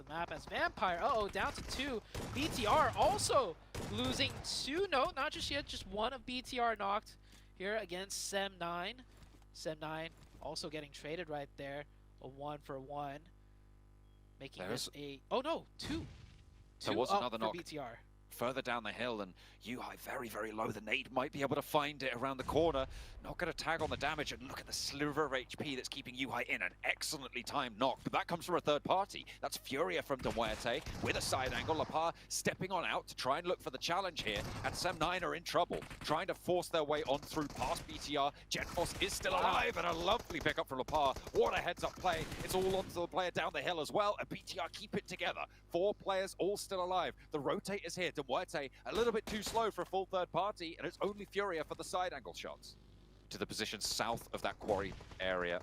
the map as Vampire, down to 2. BTR also losing 2, no, not just yet, just 1 of BTR knocked here against Sem9. Sem9 also getting traded right there, a 1-for-1. Making this a, oh no, 2. There was another knock for BTR. Further down the hill, and Yuhai very, very low. The nade might be able to find it around the corner. Not going to tag on the damage, and look at the sliver of HP that's keeping Yuhai in. An excellently timed knock, but that comes from a third party. That's Furia from Demuerte with a side angle. Lapar stepping on out to try and look for the challenge here, and Sem9 are in trouble, trying to force their way on through past BTR. Genforce is still alive, and a lovely pickup from Lapar. What a heads-up play. It's all onto the player down the hill as well, and BTR keep it together. 4 players all still alive. The rotate is here. Demuerte a little bit too slow for a full third party, and it's only Furia for the side angle shots. To the position south of that quarry area,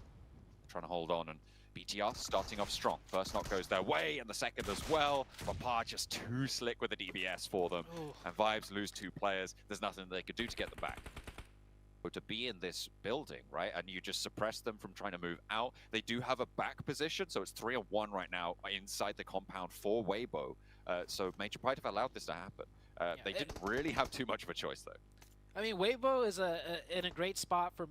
trying to hold on, and BTR starting off strong. First knock goes their way, and the second as well. Lapar just too slick with the DBS for them, and Vibes lose 2 players. There's nothing they could do to get them back. But to be in this building, right, and you just suppress them from trying to move out, they do have a back position, so it's 3-on-1 right now inside the compound for Weibo. So Major Pride have allowed this to happen. They didn't really have too much of a choice, though. I mean, Weibo is in a great spot for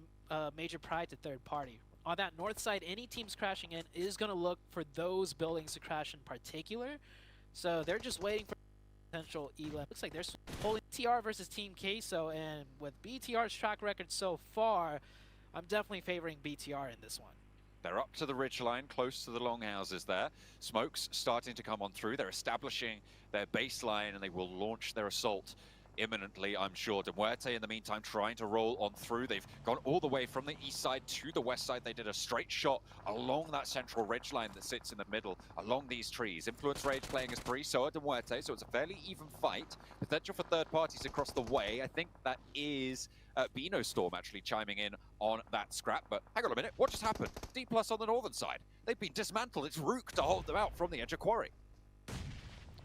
Major Pride to third party. On that north side, any teams crashing in is going to look for those buildings to crash in particular. So they're just waiting for potential elim. Looks like they're holding BTR versus Team Queso, and with BTR's track record so far, I'm definitely favoring BTR in this one. They're up to the ridgeline, close to the longhouses there. Smoke's starting to come on through. They're establishing their baseline, and they will launch their assault imminently, I'm sure. Demuerte, in the meantime, trying to roll on through. They've gone all the way from the east side to the west side. They did a straight shot along that central ridgeline that sits in the middle, along these trees. Influence Rage playing as Bree, so are Demuerte, so it's a fairly even fight. Potential for third parties across the way. I think that is Beano Storm actually chiming in on that scrap, but hang on a minute, what just happened? D+ on the northern side. They've been dismantled. It's Rook to hold them out from the edge of quarry.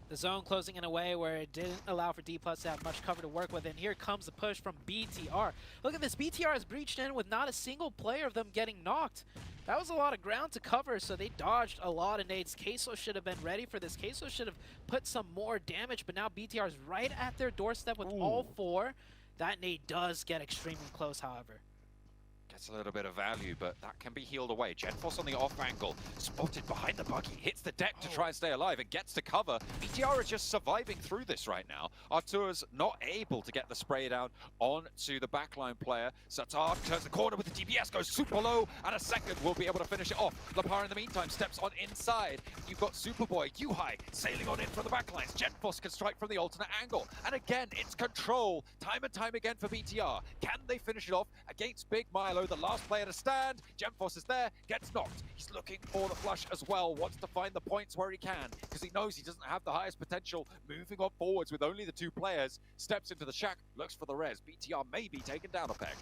The zone closing in a way where it didn't allow for D+ to have much cover to work with, and here comes the push from BTR. Look at this, BTR has breached in with not a single player of them getting knocked. That was a lot of ground to cover, so they dodged a lot of nades. Queso should have been ready for this. Queso should have put some more damage, but now BTR is right at their doorstep with all 4. That nade does get extremely close, however. Gets a little bit of value, but that can be healed away. Genforce on the off angle, spotted behind the buggy, hits the deck to try and stay alive and gets to cover. BTR is just surviving through this right now. Artur's not able to get the spray down onto the backline player. Satar turns the corner with the DBS, goes super low, and a second will be able to finish it off. Lapar in the meantime steps on inside. You've got Superboy, Yuhai sailing on in from the backlines. Genforce can strike from the alternate angle. And again, it's control, time and time again for BTR. Can they finish it off against Big Milo? The last player to stand. Genforce is there, gets knocked. He's looking for the flush as well, wants to find the points where he can, because he knows he doesn't have the highest potential. Moving on forwards with only the 2 players, steps into the shack, looks for the res. BTR may be taken down a peg.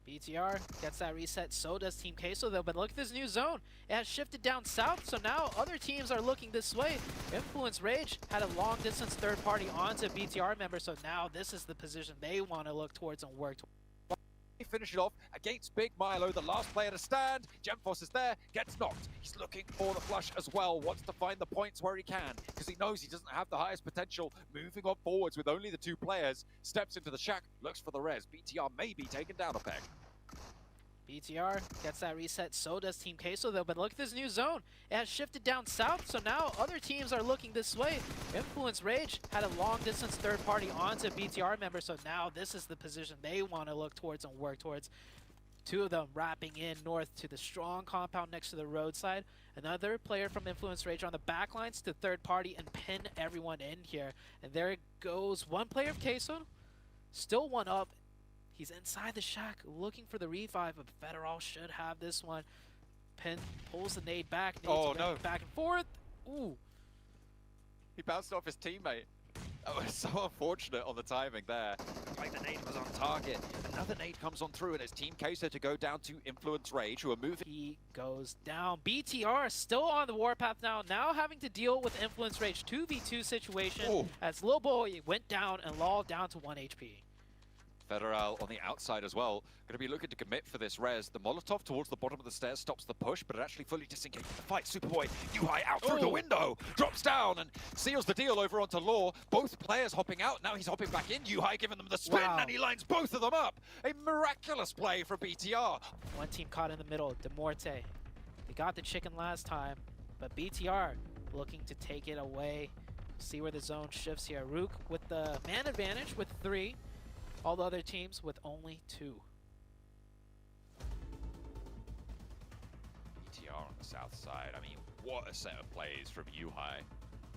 BTR gets that reset, so does Team Queso though, but look at this new zone. It has shifted down south, so now other teams are looking this way. Influence Rage had a long distance third party onto a BTR member, so now this is the position they want to look towards and work towards. Finish it off against Big Milo, the last player to stand. Genforce is there, gets knocked. He's looking for the flush as well, wants to find the points where he can, because he knows he doesn't have the highest potential. Moving on forwards with only the 2 players, steps into the shack, looks for the res. BTR may be taken down a peg. BTR gets that reset, so does Team Queso though, but look at this new zone. It has shifted down south, so now other teams are looking this way. Influence Rage had a long distance third party onto a BTR member, so now this is the position they want to look towards and work towards. 2 of them wrapping in north to the strong compound next to the roadside. Another player from Influence Rage on the backlines to third party and pin everyone in here. And there goes one player of Queso, still 1 up. He's inside the shack looking for the revive, but Federal should have this one. Pin pulls the nade back. No. Back and forth. Ooh. He bounced off his teammate. That was so unfortunate on the timing there. Like the nade was on target. Another nade comes on through, and it's Team Queso to go down to Influence Rage, who are moving. He goes down. BTR still on the warpath now having to deal with Influence Rage 2v2 situation as Lil Boy went down and lolled down to 1 HP. Federal on the outside as well. Going to be looking to commit for this res. The Molotov towards the bottom of the stairs stops the push, but it actually fully disengages the fight. Superboy, Yuhai out through the window, drops down and seals the deal over onto Law. Both players hopping out. Now he's hopping back in. Yuhai giving them the spin, and he lines both of them up. A miraculous play for BTR. One team caught in the middle, Demorte. They got the chicken last time, but BTR looking to take it away. See where the zone shifts here. Rook with the man advantage with 3. All the other teams with only 2. BTR on the south side. I mean, what a set of plays from Yuhai.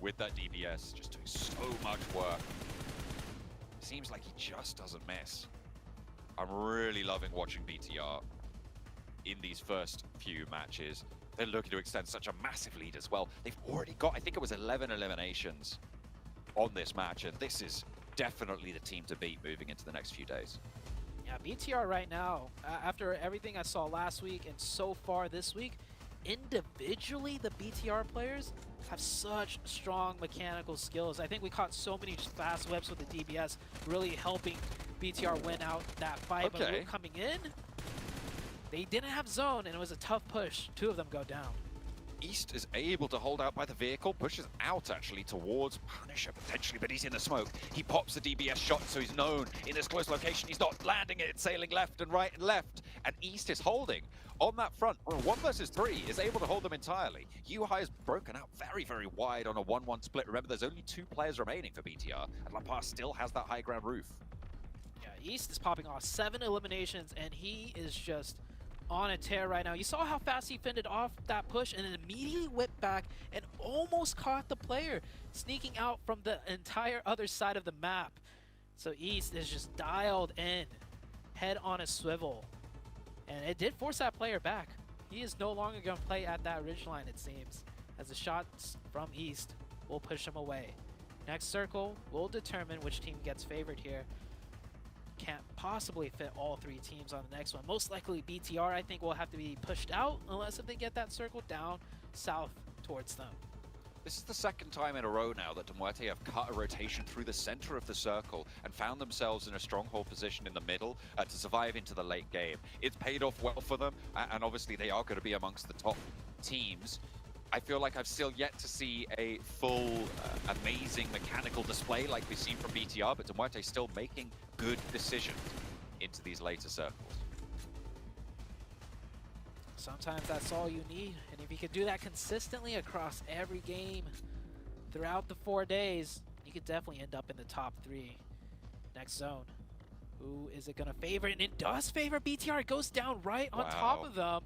With that DBS, just doing so much work. Seems like he just doesn't miss. I'm really loving watching BTR in these first few matches. They're looking to extend such a massive lead as well. They've already got, I think it was 11 eliminations on this match, and this is definitely the team to beat moving into the next few days. Yeah, BTR right now, after everything I saw last week and so far this week, individually the BTR players have such strong mechanical skills. I think we caught so many fast whips with the DBS, really helping BTR win out that fight. Okay. But coming in, they didn't have zone, and it was a tough push. 2 of them go down. East is able to hold out by the vehicle, pushes out actually towards Punisher potentially, but he's in the smoke. He pops the DBS shot, so he's known in this close location. He's not landing it, it's sailing left and right and left. And East is holding on that front. 1 versus 3 is able to hold them entirely. Yuhai is broken out very, very wide on a 1-1 split. Remember, there's only 2 players remaining for BTR, and La Paz still has that high ground roof. Yeah, East is popping off 7 eliminations, and he is just on a tear right now. You saw how fast he fended off that push and then immediately whipped back and almost caught the player, sneaking out from the entire other side of the map. So East is just dialed in, head on a swivel. And it did force that player back. He is no longer going to play at that ridgeline, it seems, as the shots from East will push him away. Next circle will determine which team gets favored here. Can't possibly fit all 3 teams on the next one. Most likely BTR, I think, will have to be pushed out unless if they get that circle down south towards them. This is the 2nd time in a row now that Demorte have cut a rotation through the center of the circle and found themselves in a stronghold position in the middle to survive into the late game. It's paid off well for them, and obviously they are going to be amongst the top teams. I feel like I've still yet to see a full, amazing mechanical display like we've seen from BTR, but Demorte still making good decisions into these later circles. Sometimes that's all you need, and if you could do that consistently across every game throughout the 4 days, you could definitely end up in the top 3. Next zone. Who is it going to favor? And it does favor BTR. It goes down right on top of them.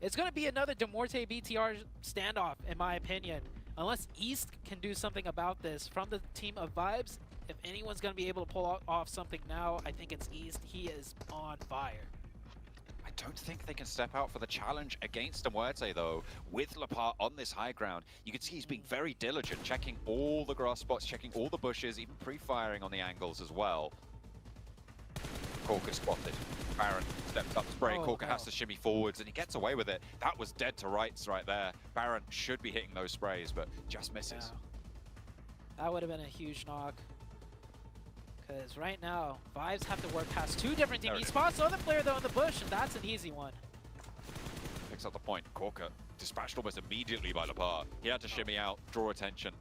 It's going to be another Demorte BTR standoff, in my opinion. Unless East can do something about this. From the team of Vibes, if anyone's going to be able to pull off something now, I think it's East. He is on fire. I don't think they can step out for the challenge against Demorte, though. With Lapar on this high ground, you can see he's being very diligent, checking all the grass spots, checking all the bushes, even pre-firing on the angles as well. Corker spotted. Baron steps up, spray. Corker has to shimmy forwards, and he gets away with it. That was dead to rights right there. Baron should be hitting those sprays, but just misses. Yeah. That would have been a huge knock. Because right now, Vibes have to work past 2 different teams. He spots the other player, though, in the bush, and that's an easy one. Picks up the point. Corker dispatched almost immediately by Lapar. He had to shimmy out, draw attention.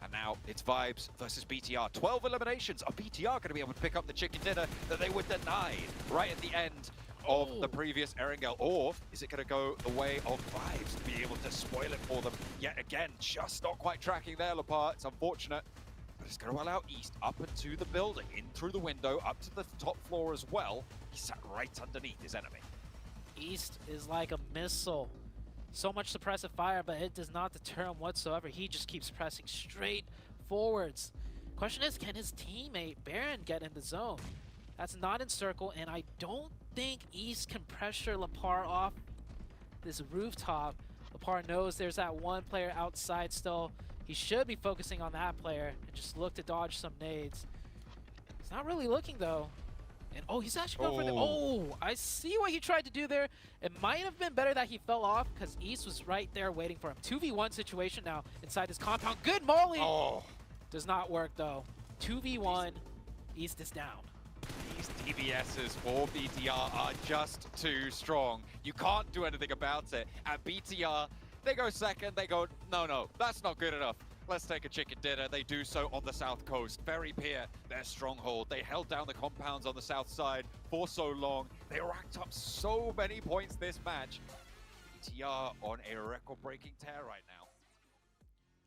And now it's Vibes versus BTR. 12 eliminations. Are BTR going to be able to pick up the chicken dinner that they were denied right at the end of the previous Erangel? Or is it going to go the way of Vibes to be able to spoil it for them yet again? Just not quite tracking there, Lapar. It's unfortunate. But it's going to allow East up into the building, in through the window, up to the top floor as well. He sat right underneath his enemy. East is like a missile. So much suppressive fire, but it does not deter him whatsoever. He just keeps pressing straight forwards. Question is, can his teammate Baron get in the zone? That's not in circle, and I don't think East can pressure Lapar off this rooftop. Lapar knows there's that one player outside still. He should be focusing on that player and just look to dodge some nades. He's not really looking, though. And oh, he's actually going for the... Oh, I see what he tried to do there. It might have been better that he fell off because East was right there waiting for him. 2v1 situation now inside this compound. Good molly! Oh. Does not work, though. 2v1. East is down. These DBSs for BTR are just too strong. You can't do anything about it. And BTR, they go second, they go, no, that's not good enough. Let's take a chicken dinner. They do so on the south coast. Very Pier, their stronghold. They held down the compounds on the south side for so long. They racked up so many points this match. BTR on a record-breaking tear right now.